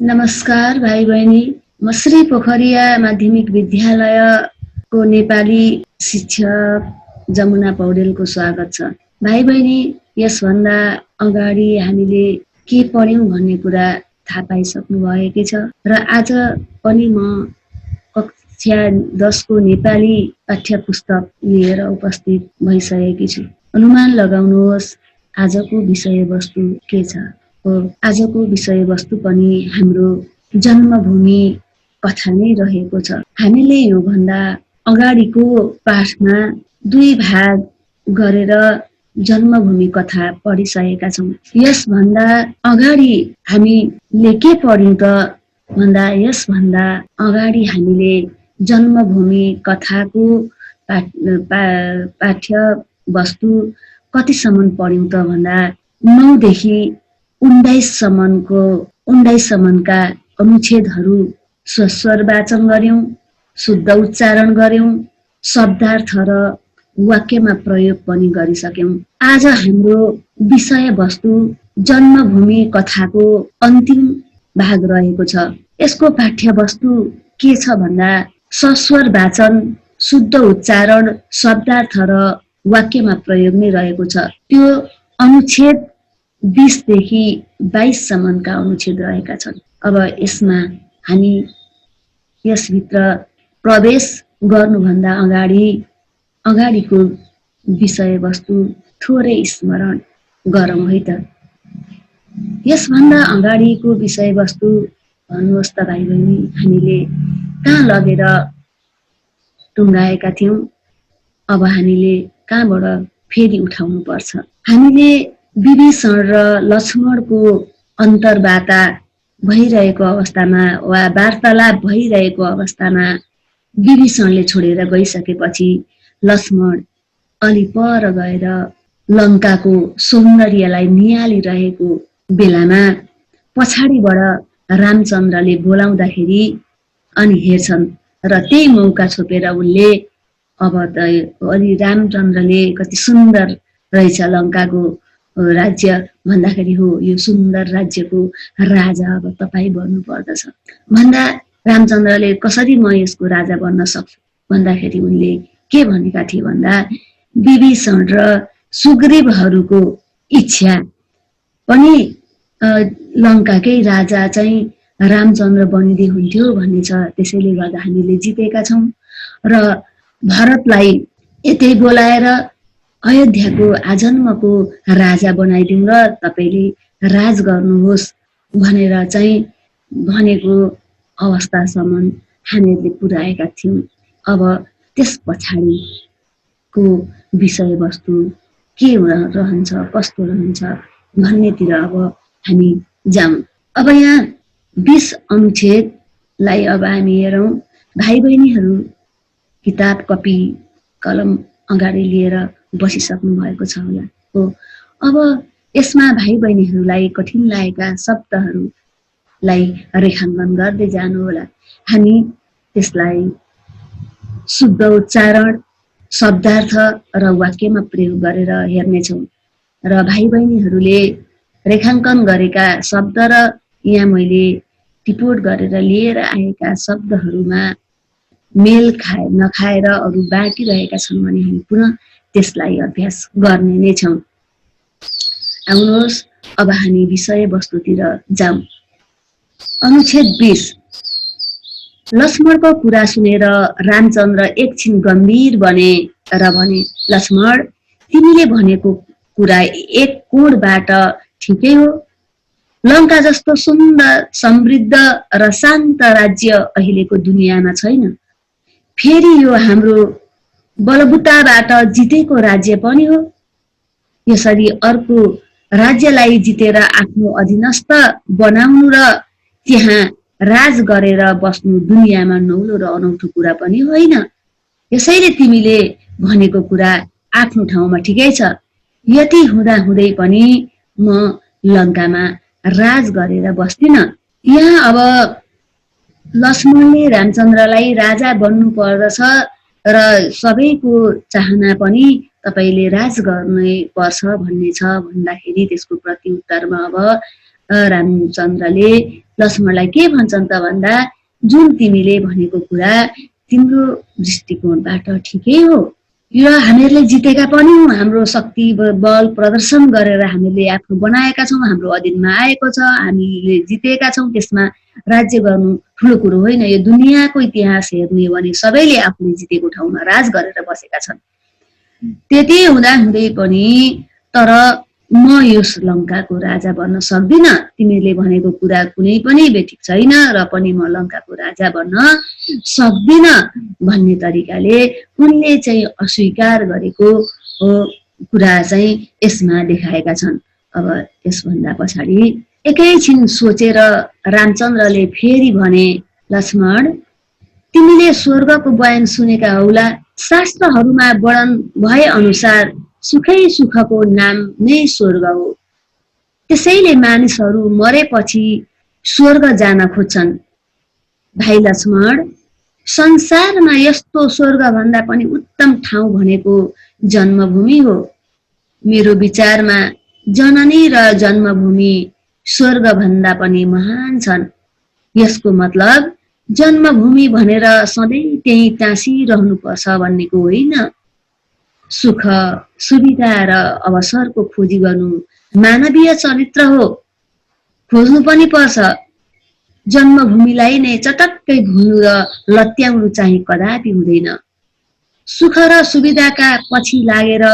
नमस्कार भाइ बहिनी। म श्री पोखरिया माध्यमिक विद्यालयको नेपाली शिक्षक जमुना पौडेलको स्वागत छ। भाइ बहिनी, यसभन्दा अगाडि हामीले के पढ्यौं भन्ने कुरा थाहा पाइसक्नु भएकै छ र आज पनि म कक्षा 10 को नेपाली पाठ्य पुस्तक लिएर उपस्थित भइसकेकी छु। अनुमान लगाउनुहोस् आजको विषयवस्तु के छ। आजको विषयवस्तु पनि हाम्रो जन्मभूमि कथा नै रहेको छ। हामीले योभन्दा अगाडिको पाठमा 2 भाग गरेर जन्मभूमि कथा पढिसकेका छौँ। यसभन्दा अगाडि हामीले के पढ्यौं त भन्दा यसभन्दा अगाडि हामीले जन्मभूमि कथाको पाठ्य वस्तु कतिसम्म पढ्यौं त भन्दा 9 देखि 19 सम्मका अनुच्छेदहरू स्वस्वर वाचन गर्यौं, शुद्ध उच्चारण गर्यौं, शब्दार्थ र वाक्यमा प्रयोग पनि गरिसक्यौं। आज हाम्रो विषयवस्तु जन्मभूमि कथाको अन्तिम भाग रहेको छ। यसको पाठ्यवस्तु के छ भन्दा सस्वर वाचन, शुद्ध उच्चारण, शब्दार्थ र वाक्यमा प्रयोग नै रहेको छ। त्यो अनुच्छेद 20 देखि 22 सम्मका अनुच्छेद रहेका छन्। अब यसमा हामी यसभित्र प्रवेश गर्नुभन्दा अगाडिको विषयवस्तु थोरै स्मरण गरौँ है त। यसभन्दा अगाडिको विषयवस्तु भन्नुहोस् त भाइ बहिनी, हामीले कहाँ लगेर टुङ्गाएका थियौं, अब हामीले कहाँबाट फेरि उठाउनु पर्छ। हामीले विभीषण र लक्ष्मणको अन्तर्वार्ता भइरहेको अवस्थामा वा वार्तालाप भइरहेको अवस्थामा विभीषणले छोडेर गइसकेपछि लक्ष्मण अलि पर गएर लङ्काको सौन्दर्यलाई नियालिरहेको बेलामा पछाडिबाट रामचन्द्रले बोलाउँदाखेरि अनि हेर्छन् र त्यही मौका छोपेर उनले अब त अलि रामचन्द्रले कति सुन्दर रहेछ लङ्काको राज्य भन्दाखेरि, हो यो सुन्दर राज्यको राजा अब तपाईँ बन्नु पर्दछ भन्दा रामचन्द्रले कसरी म यसको राजा बन्न सक्छु भन्दाखेरि उनले के भनेका थिए भन्दा विभीषण र सुग्रीवहरूको इच्छा पनि लङ्काकै राजा चाहिँ रामचन्द्र बनिदिए हुन्थ्यो भन्ने छ। त्यसैले गर्दा हामीले जितेका छौँ र भरतलाई यतै बोलाएर अयोध्याको आजन्मको राजा बनाइदिउँ र तपाईँले राज गर्नुहोस् भनेर चाहिँ भनेको अवस्थासम्म हामीहरूले पुर्याएका थियौँ। अब त्यस पछाडिको विषयवस्तु के रहन्छ, कस्तो रहन्छ भन्नेतिर अब हामी जाउँ। अब यहाँ 20 अनुच्छेदलाई अब हामी हेरौँ। भाइ बहिनीहरू किताब, कपी, कलम अगाडि लिएर बसिसक्नु भएको छ होला। हो, अब यसमा भाइ बहिनीहरूलाई कठिन लागेका शब्दहरूलाई रेखाङ्कन गर्दै जानु होला। हामी त्यसलाई शुद्ध उच्चारण, शब्दार्थ र वाक्यमा प्रयोग गरेर हेर्नेछौँ र भाइ बहिनीहरूले रेखाङ्कन गरेका शब्द र यहाँ मैले टिपोट गरेर लिएर आएका शब्दहरूमा मेल नखाएर अरू बाँकी रहेका छन् भने हामी पुनः त्यसलाई अभ्यास गर्ने नै छौँ। आउनुहोस् अब हामी विषयवस्तुतिर जाउँ। अनुच्छेद 20। लक्ष्मणको कुरा सुनेर रामचन्द्र एकछिन गम्भीर बने र भने, लक्ष्मण, तिमीले भनेको कुरा एक कोणबाट ठिकै हो। लङ्का जस्तो सुन्दर, समृद्ध र शान्त राज्य अहिलेको दुनियाँमा छैन। फेरि यो हाम्रो बलबुताबाट जितेको राज्य पनि हो। यसरी अर्को राज्यलाई जितेर आफ्नो अधीनस्थ बनाउनु र त्यहाँ राज गरेर बस्नु दुनियाँमा नौलो र अनौठो कुरा पनि होइन। यसैले तिमीले भनेको कुरा आफ्नो ठाउँमा ठिकै छ। यति हुँदाहुँदै पनि म लङ्कामा राज गरेर बस्दिन। यहाँ अब लक्ष्मणले रामचन्द्रलाई राजा बन्नु पर्दछ र सबैको चाहना पनि तपाईँले राज गर्नै पर्छ भन्ने छ भन्दाखेरि त्यसको प्रत्युत्तरमा अब रामचन्द्रले लक्ष्मणलाई के भन्छन् त भन्दा जुन तिमीले भनेको कुरा तिम्रो दृष्टिकोणबाट ठिकै हो र हामीहरूले जितेका पनि हौँ हाम्रो शक्ति बल प्रदर्शन गरेर हामीले आफ्नो बनाएका छौँ हाम्रो अधीनमा आएको छ हामीले जितेका छौँ त्यसमा राज्य गर्नु ठुलो कुरो होइन यो दुनियाँको इतिहास हेर्ने हो भने सबैले आफूले जितेको ठाउँमा राज गरेर बसेका छन् त्यति हुँदा हुँदै पनि तर म यस लङ्काको राजा बन्न सक्दिनँ तिमीले भनेको कुरा कुनै पनि बेठिक छैन र पनि म लङ्काको राजा बन्न सक्दिनँ भन्ने तरिकाले उनले चाहिँ अस्वीकार गरेको कुरा चाहिँ यसमा देखाएका छन्। अब यसभन्दा पछाडि एकैछिन सोचेर रामचन्द्रले फेरि भने लक्ष्मण तिमीले स्वर्गको बयान सुनेका हौला शास्त्रहरूमा वर्णन भए अनुसार सुखै सुखको नाम नै स्वर्ग हो त्यसैले मानिसहरू मरेपछि स्वर्ग जान खोज्छन्। भाइ लक्ष्मण संसारमा यस्तो स्वर्ग भन्दा पनि उत्तम ठाउँ भनेको जन्मभूमि हो। मेरो विचारमा जननी र जन्मभूमि स्वर्ग भन्दा पनि महान छन्। यसको मतलब जन्मभूमि भनेर सधैँ त्यही टाँसिरहनुपर्छ भन्नेको होइन। सुख सुविधा र अवसरको खोजी गर्नु मानवीय चरित्र हो खोज्नु पनि पर्छ। जन्मभूमिलाई नै चटक्कै भुल्नु र लत्याउनु चाहिँ कदापि हुँदैन। सुख र सुविधाका पछि लागेर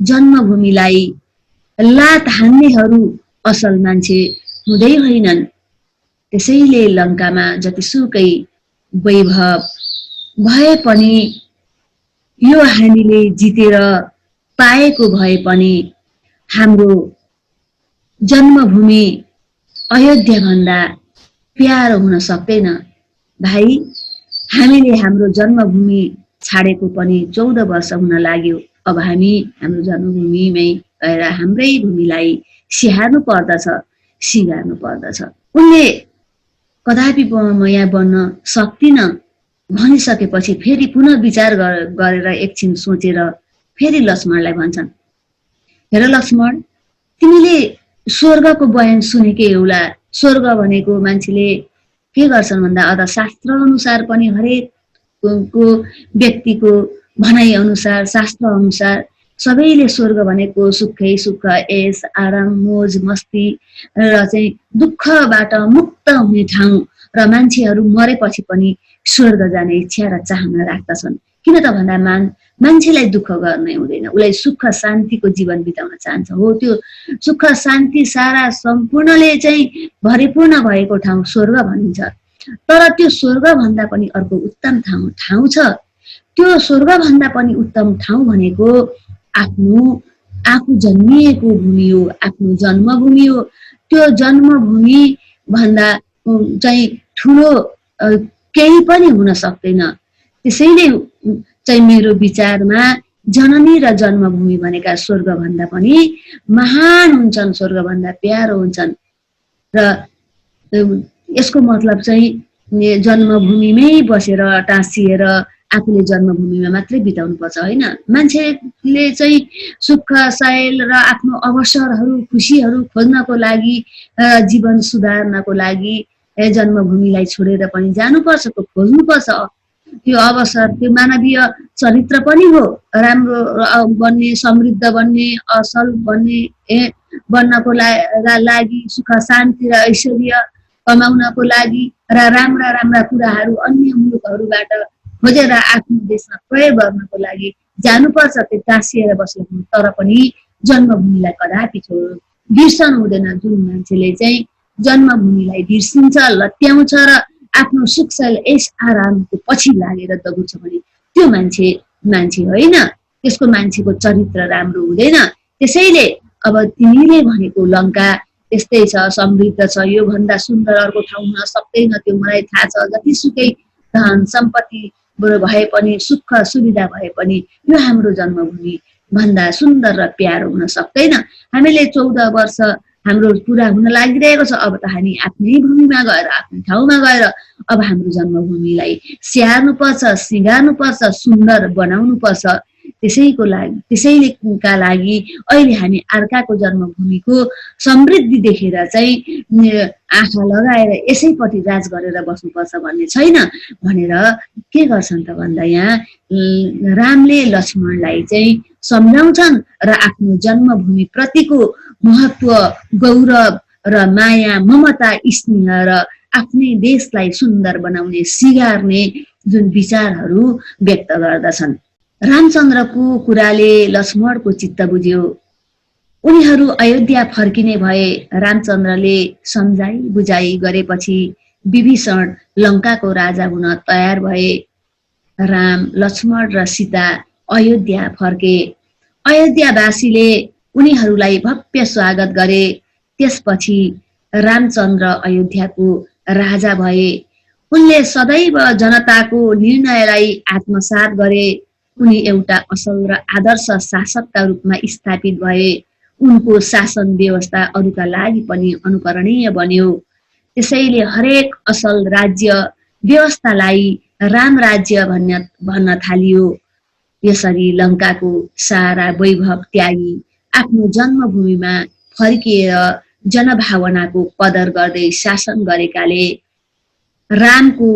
जन्मभूमिलाई लात हान्नेहरू असल मान्छे हुँदै होइनन्। त्यसैले लङ्कामा जतिसुकै वैभव भए पनि यो हामीले जितेर पाएको भए पनि हाम्रो जन्मभूमि अयोध्या भन्दा प्यारो हुन सक्दैन। भाइ हामीले हाम्रो जन्मभूमि छाडेको पनि 14 वर्ष हुन लाग्यो। अब हामी हाम्रो जन्मभूमिमै गएर हाम्रै भूमिलाई स्याहार्नु पर्दछ सिगार्नु पर्दछ। उनले कदापि म यहाँ बन्न सक्दिनँ भनिसकेपछि फेरि पुनः विचार गरेर एकछिन सोचेर फेरि लक्ष्मणलाई भन्छन् हेर लक्ष्मण तिमीले स्वर्गको बयान सुनेकै होला। स्वर्ग भनेको मान्छेले के गर्छन् भन्दा अझ शास्त्र अनुसार पनि हरेकको व्यक्तिको भनाइ अनुसार शास्त्र अनुसार सबैले स्वर्ग भनेको सुखै सुख ऐश आराम मोज मस्ती र चाहिँ दुःखबाट मुक्त हुने ठाउँ र मान्छेहरू मरेपछि पनि स्वर्ग जाने इच्छा र चाहना राख्दछन्। किन त भन्दा मान्छेलाई दुःख गर्ने हुँदैन उसलाई सुख शान्तिको जीवन बिताउन चाहन्छ। हो त्यो सुख शान्ति सारा सम्पूर्णले चाहिँ भरिपूर्ण भएको ठाउँ स्वर्ग भनिन्छ। तर त्यो स्वर्ग भन्दा पनि अर्को उत्तम ठाउँ छ। त्यो स्वर्ग भन्दा पनि उत्तम ठाउँ भनेको आफू जन्मिएको भूमि हो आफ्नो जन्मभूमि हो। त्यो जन्मभूमि भन्दा चाहिँ ठुलो केही पनि हुन सक्दैन। त्यसैले चाहिँ मेरो विचारमा जननी र जन्मभूमि भनेका स्वर्ग भन्दा पनि महान हुन्छन् स्वर्ग भन्दा प्यारो हुन्छन्। र यसको मतलब चाहिँ जन्मभूमिमै बसेर टाँसिएर आफूले जन्मभूमिमा मात्रै बिताउनु पर्छ होइन। मान्छेले चाहिँ सुख सायल र आफ्नो अवसरहरू खुसीहरू खोज्नको लागि जीवन सुधार्नको लागि जन्मभूमिलाई छोडेर पनि जानुपर्छ खोज्नुपर्छ। त्यो अवसर त्यो मानवीय चरित्र पनि हो। राम्रो बन्ने समृद्ध बन्ने असल बन्ने बन्नको लागि सुख शान्ति र ऐश्वर्य कमाउनको लागि र राम्रा राम्रा कुराहरू अन्य मुलुकहरूबाट खोजेर आफ्नो देशमा प्रयोग गर्नको लागि जानुपर्छ। त्यो टाँसिएर बसेको तर पनि जन्मभूमिलाई कदापि बिर्सनु हुँदैन। जुन मान्छेले चाहिँ जन्मभूमिलाई बिर्सिन्छ लत्याउँछ र आफ्नो सुख यस आरामको पछि लागेर दगुर्छ भने त्यो मान्छे होइन। त्यसको मान्छेको चरित्र राम्रो हुँदैन। त्यसैले अब तिमीले भनेको लङ्का त्यस्तै छ समृद्ध छ यो भन्दा सुन्दर अर्को ठाउँ हुन सक्दैन। त्यो मलाई थाहा छ। जतिसुकै धन सम्पत्ति भए पनि सुख सुविधा भए पनि यो हाम्रो जन्मभूमि भन्दा सुन्दर र प्यारो हुन सक्दैन। हामीले 14 वर्ष हाम्रो पुरा हुन लागिरहेको छ। अब त हामी आफ्नै भूमिमा गएर आफ्नै ठाउँमा गएर अब हाम्रो जन्मभूमिलाई स्याहार्नु पर्छ सिँगार्नु पर्छ सुन्दर बनाउनु पर्छ। त्यसैका लागि अहिले हामी अर्काको जन्मभूमिको समृद्धि देखेर चाहिँ आँखा लगाएर यसैपट्टि राज गरेर बस्नुपर्छ भन्ने छैन भनेर के गर्छन् त भन्दा यहाँ रामले लक्ष्मणलाई चाहिँ सम्झाउँछन् र आफ्नो जन्मभूमि प्रतिको महत्व, गौरव र माया, ममता, स्नेह र आफ्नै देशलाई सुन्दर बनाउने सिगार्ने जुन विचारहरू व्यक्त गर्दछन्। रामचन्द्रको कुराले लक्ष्मणको चित्त बुझ्यो। उनीहरू अयोध्या फर्किने भए। रामचन्द्रले सम्झाइ बुझाइ गरेपछि विभीषण लङ्काको राजा हुन तयार भए। राम, लक्ष्मण र सीता अयोध्या फर्के। अयोध्यावासीले उनीहरूलाई भव्य स्वागत गरे। त्यसपछि रामचन्द्र अयोध्याको राजा भए। उनले सदैव जनताको निर्णयलाई आत्मसात गरे। उनी एउटा असल र आदर्श शासकका रूपमा स्थापित भए। उनको शासन व्यवस्था अरूका लागि पनि अनुकरणीय बन्यो। त्यसैले हरेक असल राज्य व्यवस्थालाई राम राज्य भन्न थालियो। यसरी लङ्काको सारा वैभव त्यागी आफ्नो जन्मभूमिमा फर्किएर जनभावनाको कदर गर्दै शासन गरेकाले रामको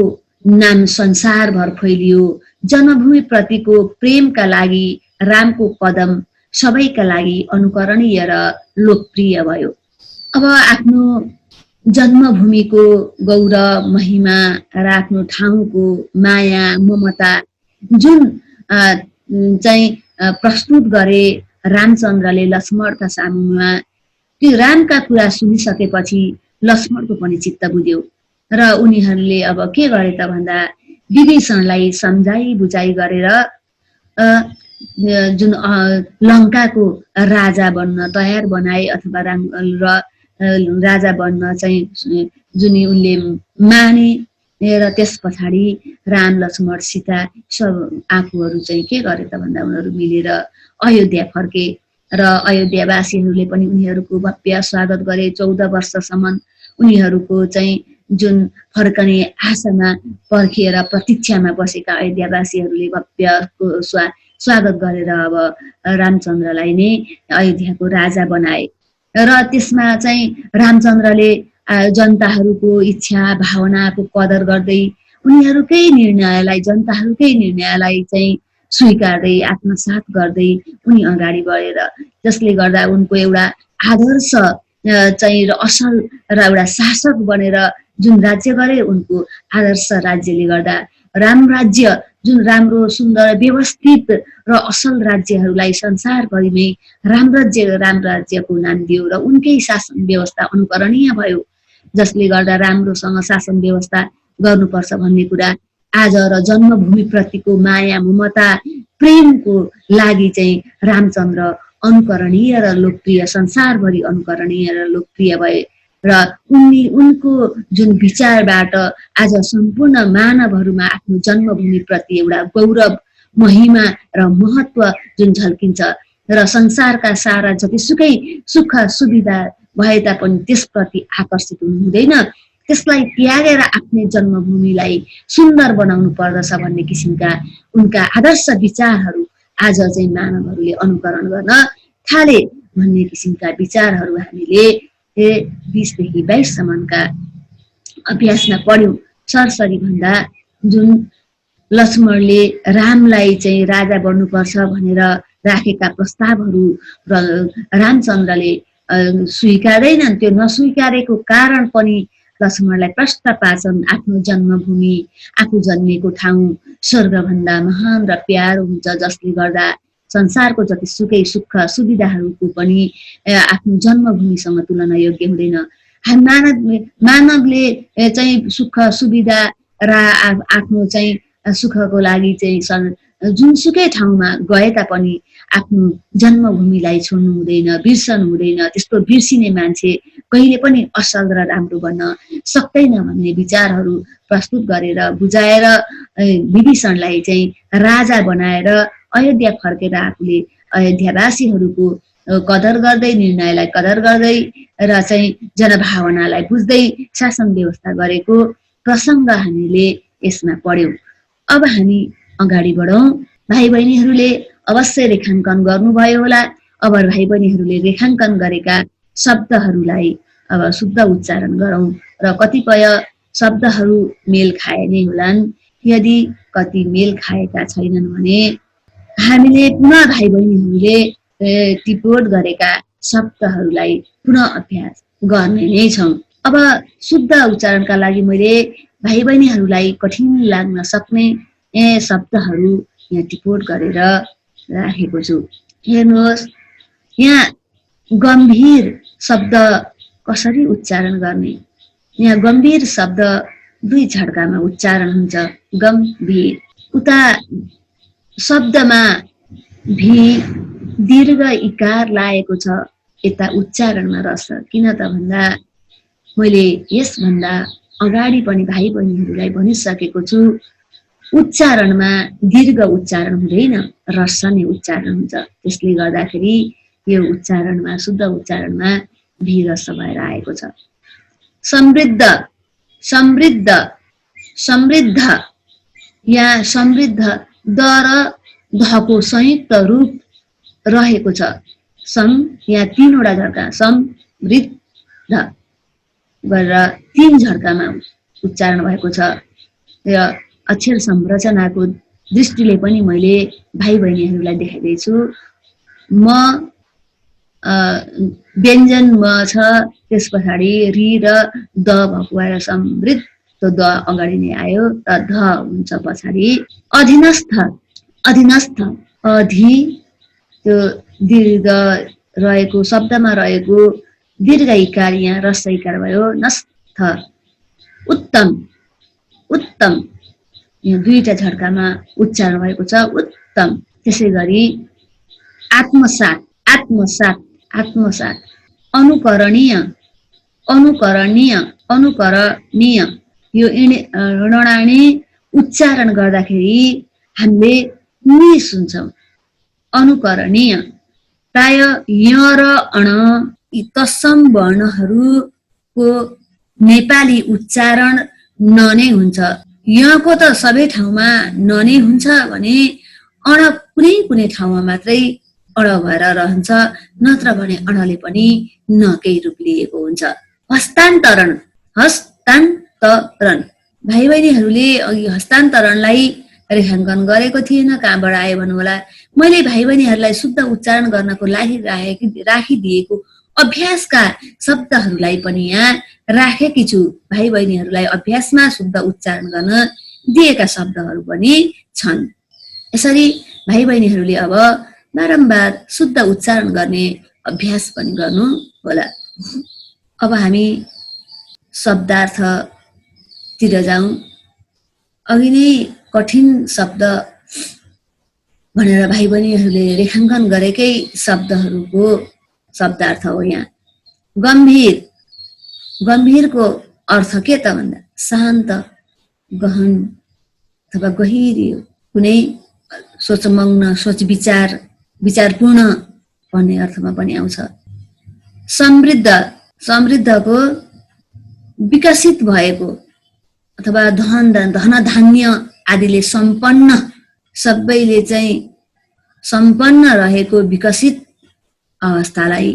नाम संसारभर फैलियो। जन्मभूमि प्रतिको प्रेमका लागि रामको कदम सबैका लागि अनुकरणीय र लोकप्रिय भयो। अब आफ्नो जन्मभूमिको गौरव, महिमा र आफ्नो ठाउँको माया, ममता जुन चाहिँ प्रस्तुत गरे रामचन्द्रले लक्ष्मणका सामुमा, त्यो रामका कुरा सुनिसकेपछि लक्ष्मणको पनि चित्त बुझ्यो र उनीहरूले अब के गरे त भन्दा विभीषणलाई सम्झाइ बुझाइ गरेर जुन लङ्काको राजा बन्न तयार बनाए अथवा राजा बन्न चाहिँ जुन उनले माने र त्यस पछाडि राम, लक्ष्मण, सीता सब आफूहरू चाहिँ के गरे त भन्दा उनीहरू मिलेर अयोध्या फर्के र अयोध्यावासीहरूले पनि उनीहरूको भव्य स्वागत गरे। 14 वर्षसम्म उनीहरूको चाहिँ जुन फर्कने आशामा पर्खिएर प्रतीक्षामा बसेका अयोध्यावासीहरूले भव्य स्वागत गरेर अब रामचन्द्रलाई नै अयोध्याको राजा बनाए। र त्यसमा चाहिँ रामचन्द्रले जनताहरूको इच्छा भावनाको कदर गर्दै उनीहरूकै निर्णयलाई, जनताहरूकै निर्णयलाई चाहिँ स्वीकार्दै आत्मसात गर्दै उनी अगाडि बढेर, जसले गर्दा उनको एउटा आदर्श चाहिँ र असल र एउटा शासक बनेर जुन राज्य गरे, उनको आदर्श राज्यले गर्दा राम राज्य जुन राम्रो, सुन्दर, व्यवस्थित र असल राज्यहरूलाई संसारभरिमै राम राज्यको नाम दियो र उनकै शासन व्यवस्था अनुकरणीय भयो। जसले गर्दा राम्रोसँग शासन व्यवस्था गर्नुपर्छ भन्ने कुरा आज र जन्मभूमि प्रतिको माया, ममता, प्रेमको लागि चाहिँ रामचन्द्र अनुकरणीय र लोकप्रिय, संसारभरि अनुकरणीय र लोकप्रिय भए र उनको जुन विचारबाट आज सम्पूर्ण मानवहरूमा आफ्नो जन्मभूमि प्रति एउटा गौरव, महिमा र महत्व जुन झल्किन्छ र संसारका सारा जतिसुकै सुख सुविधा भए तापनि त्यसप्रति आकर्षित हुनु हुँदैन, त्यसलाई त्यागेर आफ्नै जन्मभूमिलाई सुन्दर बनाउनु पर्दछ भन्ने किसिमका उनका आदर्श विचारहरू आज चाहिँ मानवहरूले अनुकरण गर्न थाले भन्ने किसिमका विचारहरू हामीले 20 देखि 22 सम्मका अभ्यासमा पढ्यौं। सरसरी भन्दा जुन लक्ष्मणले रामलाई चाहिँ राजा बन्नुपर्छ भनेर राखेका प्रस्तावहरू र रामचन्द्रले स्वीकार्दैनन्। त्यो नस्वीकारेको कारण पनि लक्ष्मणलाई प्रश्न पार्छन्। आफ्नो जन्मभूमि, आफू जन्मेको ठाउँ स्वर्गभन्दा महान र प्यारो हुन्छ, जसले गर्दा संसारको जतिसुकै सुख सुविधाहरूको पनि आफ्नो जन्मभूमिसँग तुलना योग्य हुँदैन। मानवले चाहिँ सुख सुविधा र आफ्नो चाहिँ सुखको लागि चाहिँ जुनसुकै ठाउँमा गए तापनि आफ्नो जन्मभूमिलाई छोड्नु हुँदैन, बिर्सनु हुँदैन। त्यस्तो बिर्सिने मान्छे कहिले पनि असल र राम्रो बन्न सक्दैन भन्ने विचारहरू प्रस्तुत गरेर बुझाएर विभीषणलाई चाहिँ राजा बनाएर अयोध्या फर्केर आफूले अयोध्यावासीहरूको कदर गर्दै, निर्णयलाई कदर गर्दै र चाहिँ जनभावनालाई बुझ्दै शासन व्यवस्था गरेको प्रसङ्ग हामीले यसमा पढ्यौं। अब हामी अगाडि बढौं। भाइ बहिनीहरूले अवश्य रेखाङ्कन गर्नुभयो होला। अब भाइ बहिनीहरूले रेखाङ्कन गरेका शब्दहरूलाई अब शुद्ध उच्चारण गरौँ र कतिपय शब्दहरू मेल खाए नै होलान्। यदि कति मेल खाएका छैनन् भने हामीले पुनः भाइ बहिनीहरूले टिपोट गरेका शब्दहरूलाई पुनः अभ्यास गर्ने नै छौँ। अब शुद्ध उच्चारणका लागि मैले भाइ बहिनीहरूलाई कठिन लाग्न सक्ने शब्दहरू यहाँ टिपोट गरेर राखेको छु। हेर्नुहोस्, यहाँ गम्भीर शब्द कसरी उच्चारण गर्ने? यहाँ गम्भीर शब्द 2 झड्कामा उच्चारण हुन्छ। गम्भीर, उता शब्दमा भी दीर्घ इकार लागेको छ, यता उच्चारणमा रस। किन त भन्दा मैले यसभन्दा अगाडि पनि भाइ बहिनीहरूलाई भनिसकेको छु, उच्चारणमा दीर्घ उच्चारण हुँदैन, रस नै उच्चारण हुन्छ। त्यसले गर्दाखेरि यो उच्चारणमा शुद्ध उच्चारणमा भी रस भएर आएको छ। समृद्ध, समृद्ध, समृद्ध, यहाँ समृद्ध द र धको संयुक्त रूप रहेको छ। सम, यहाँ 3 वटा झड्का, समृद्ध गरेर 3 झड्कामा उच्चारण भएको छ। र अक्षर संरचनाको दृष्टिले पनि मैले भाइ बहिनीहरूलाई देखाइदिन्छु। म व्यञ्जन म छ, त्यस पछाडि रि र द भएको आएर समृद्ध, त्यो द अगाडि नै आयो र ध हुन्छ पछाडि। अधीनस्थ, अधीनस्थ, अधि त्यो दीर्घ रहेको शब्दमा रहेको दीर्घ इकार यहाँ रस इकार भयो, नस्थ। उत्तम, उत्तम, यहाँ 2 झड्कामा उच्चारण भएको छ, उत्तम। त्यसै गरी आत्मसात, आत्मसात, आत्मसात। अनुकरणीय, अनुकरणीय, अनुकरणीय, यो णडाणी उच्चारण गर्दाखेरि हामीले नि सुन्छौँ। अनुकरणीय, प्राय य र अण यी तत्सम वर्णहरूको नेपाली उच्चारण न नै हुन्छ। यको त सबै ठाउँमा न नै हुन्छ भने अण कुनै कुनै ठाउँमा मात्रै अण भएर रहन्छ, नत्र भने अणले पनि नकै रूप लिएको हुन्छ। हस्तान्तरण, हस्तान्तरण, भाइ बहिनीहरूले अघि हस्तान्तरणलाई रेखाङ्कन गरेको थिएन, कहाँबाट आयो भन्नु होला। मैले भाइ बहिनीहरूलाई शुद्ध उच्चारण गर्नको लागि राखिदिएको अभ्यासका शब्दहरूलाई पनि यहाँ राखेकी छु। भाइ बहिनीहरूलाई अभ्यासमा शुद्ध उच्चारण गर्न दिएका शब्दहरू पनि छन्। यसरी भाइ बहिनीहरूले अब बारम्बार शुद्ध उच्चारण गर्ने अभ्यास पनि गर्नु होला। अब हामी शब्दार्थतिर जाउँ। अघि नै कठिन शब्द भनेर भाइ बहिनीहरूले रेखाङ्कन गरेकै शब्दहरूको शब्दार्थ हो यहाँ। गम्भीर, गम्भीरको अर्थ के त भन्दा शान्त, गहन अथवा गहिरो, कुनै सोचमग्न, सोच विचार, विचारपूर्ण भन्ने अर्थमा पनि आउँछ। समृद्ध, समृद्धको विकसित भएको अथवा धन धान्य आदिले सम्पन्न, सबैले चाहिँ सम्पन्न रहेको विकसित अवस्थालाई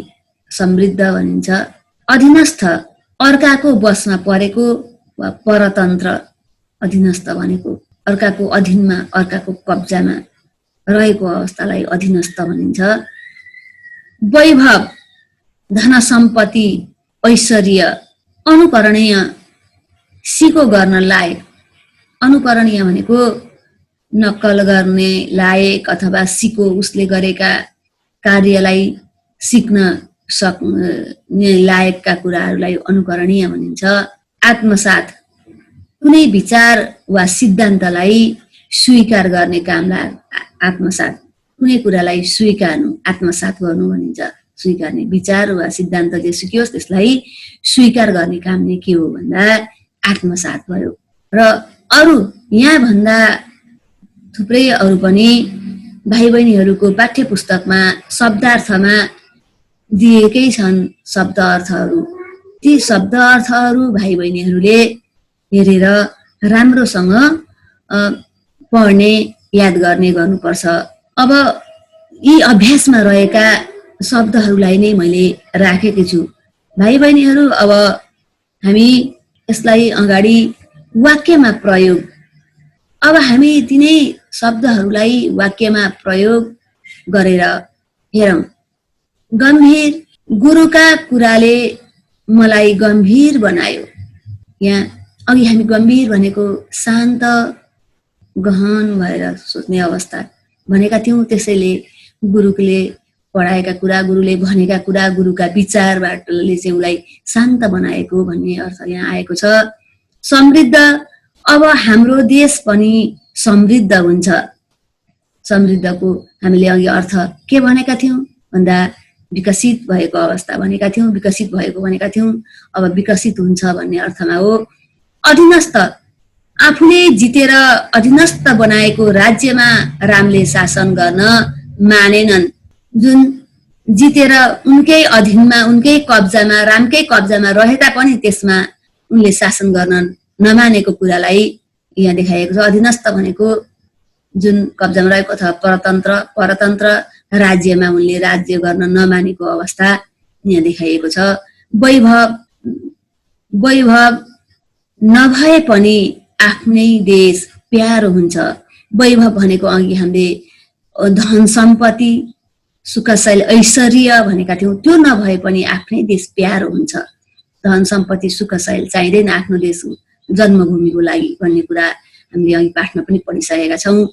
समृद्ध भनिन्छ। अधीनस्थ, अर्काको बसमा परेको वा परतन्त्र, अधीनस्थ भनेको अर्काको अधीनमा, अर्काको कब्जामा रहेको अवस्थालाई अधीनस्थ भनिन्छ। वैभव, धन सम्पत्ति, ऐश्वर्य। अनुकरणीय, सिको गर्न लायक। अनुकरणीय भनेको नक्कल गर्ने लायक अथवा सिको, उसले गरेका कार्यलाई सिक्न सक्ने लायकका कुराहरूलाई अनुकरणीय भनिन्छ। आत्मसात, कुनै विचार वा सिद्धान्तलाई स्वीकार गर्ने कामलाई आत्मसात, कुनै कुरालाई स्वीकार्नु, आत्मसात गर्नु भनिन्छ। स्वीकार्ने विचार वा सिद्धान्त जे सिकियोस् त्यसलाई स्वीकार गर्ने काम नै के हो भन्दा आत्मसात भयो। र अरू यहाँभन्दा थुप्रै अरू पनि भाइ बहिनीहरूको पाठ्य पुस्तकमा शब्दार्थमा दिएकै छन् शब्द अर्थहरू। ती शब्द अर्थहरू भाइ बहिनीहरूले हेरेर राम्रोसँग पढ्ने, याद गर्ने गर्नुपर्छ। अब यी अभ्यासमा रहेका शब्दहरूलाई नै मैले राखेकी छु। भाइ बहिनीहरू, अब हामी यसलाई अगाडि वाक्यमा प्रयोग, अब हामी तिनै शब्दहरूलाई वाक्यमा प्रयोग गरेर हेरौँ। गम्भीर, गुरुका कुराले मलाई गम्भीर बनायो। यहाँ अघि हामी गम्भीर भनेको शान्त गहन भएर सोच्ने अवस्था भनेका थियौँ। त्यसैले गुरुले पढाएका कुरा, गुरुले भनेका कुरा, गुरुका विचारबाटले चाहिँ उसलाई शान्त बनाएको भन्ने अर्थ यहाँ आएको छ। समृद्ध, अब हाम्रो देश पनि समृद्ध हुन्छ। समृद्धको हामीले अघि अर्थ के भनेका थियौँ भन्दा विकसित भएको अवस्था भनेका थियौँ, विकसित भएको भनेका थियौँ। अब विकसित हुन्छ भन्ने अर्थमा हो। अधीनस्थ, आफूले जितेर अधीनस्थ बनाएको राज्यमा रामले शासन गर्न मानेनन्। जुन जितेर उनकै अधीनमा, उनकै कब्जामा, रामकै कब्जामा रहे तापनि त्यसमा उनले शासन गर्न नमानेको कुरालाई यहाँ देखाइएको छ। अधीनस्थ भनेको जुन कब्जामा रहेको अथवा परतन्त्र राज्यमा उनले राज्य गर्न नमानेको अवस्था यहाँ देखाइएको छ। वैभव नभए पनि आफ्नै देश प्यारो हुन्छ। वैभव भनेको अघि हामीले धन सम्पत्ति, सुखशैल, ऐश्वर्य भनेका थियौँ। त्यो नभए पनि आफ्नै देश प्यारो हुन्छ। धन सम्पत्ति, सुखशैल चाहिँदैन आफ्नो देश जन्मभूमिको लागि भन्ने कुरा हामीले अघि पाठमा पनि पढिसकेका छौँ।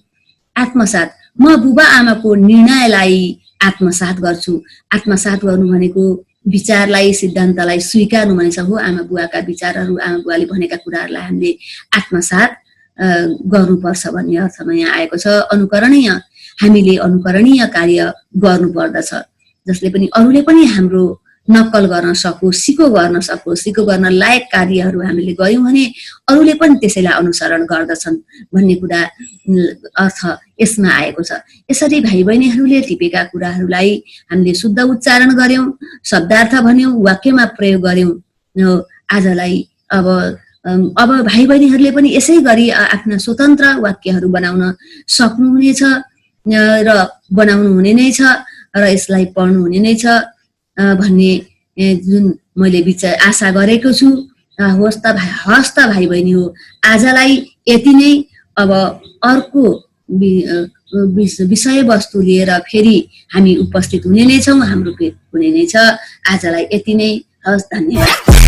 आत्मसात, म बुबा आमाको निर्णयलाई आत्मसात गर्छु। आत्मसात गर्नु भनेको विचारलाई, सिद्धान्तलाई स्वीकार्नु भनेको हो। आमा बुवाका विचारहरू, आमा बुवाले भनेका कुराहरूलाई हामीले आत्मसात गर्नुपर्छ भन्ने अर्थमा यहाँ आएको छ। अनुकरणीय, हामीले अनुकरणीय कार्य गर्नुपर्दछ, जसले पनि अरूले पनि हाम्रो नक्कल गर्न सकोस्, सिको गर्न सकोस्। सिको गर्न लायक कार्यहरू हामीले गऱ्यौँ भने अरूले पनि त्यसैलाई अनुसरण गर्दछन् भन्ने कुरा अर्थ यसमा आएको छ। यसरी भाइ बहिनीहरूले टिपेका कुराहरूलाई हामीले शुद्ध उच्चारण गर्यौँ, शब्दार्थ भन्यौँ, वाक्यमा प्रयोग गर्यौँ। आजलाई अब भाइ बहिनीहरूले पनि यसै गरी आफ्ना स्वतन्त्र वाक्यहरू बनाउन सक्नुहुनेछ र बनाउनु हुने नै छ र यसलाई पढ्नु हुने नै छ भन्ने जुन मैले आशा गरेको छु। हस् त भाइ बहिनी हो, आजलाई यति नै। अब अर्को विषयवस्तु लिएर फेरि हामी उपस्थित हुने नै छौँ, हाम्रो भेट हुने नै छ। आजलाई यति नै, हस्, धन्यवाद।